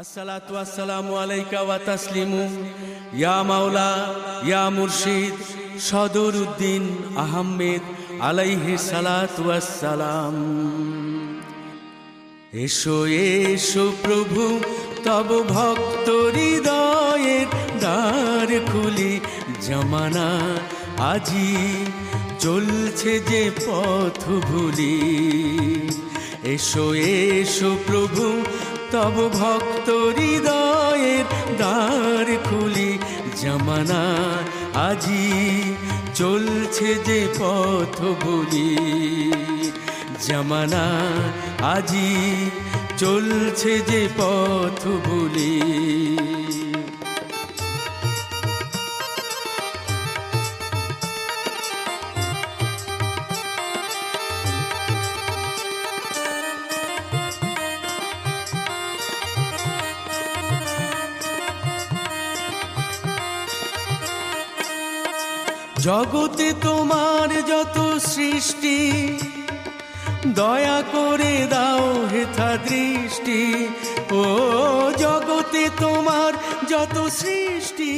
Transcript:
আসসালাতু আসসালামু আলাইকা ওয়া তাসলিমু ইয়া মাওলা ইয়া মুর্শিদ সদরুদ্দিন আহমেদ আলাইহিস সালাতু ওয়াসসালাম। এসো এসো প্রভু তব ভক্ত হৃদয়ের দ্বার খুলি, জামানা আজি চলছে যে পথ ভুলি। এসো এসো প্রভু তব ভক্ত হৃদয়ের দ্বার খুলি, জামানা আজি চলছে যে পথ ভুলি। জামানা আজি চলছে যে পথ ভুলি। জগতে তোমার যত সৃষ্টি, দয়া করে দাও হেথা দৃষ্টি। ও জগতে তোমার যত সৃষ্টি,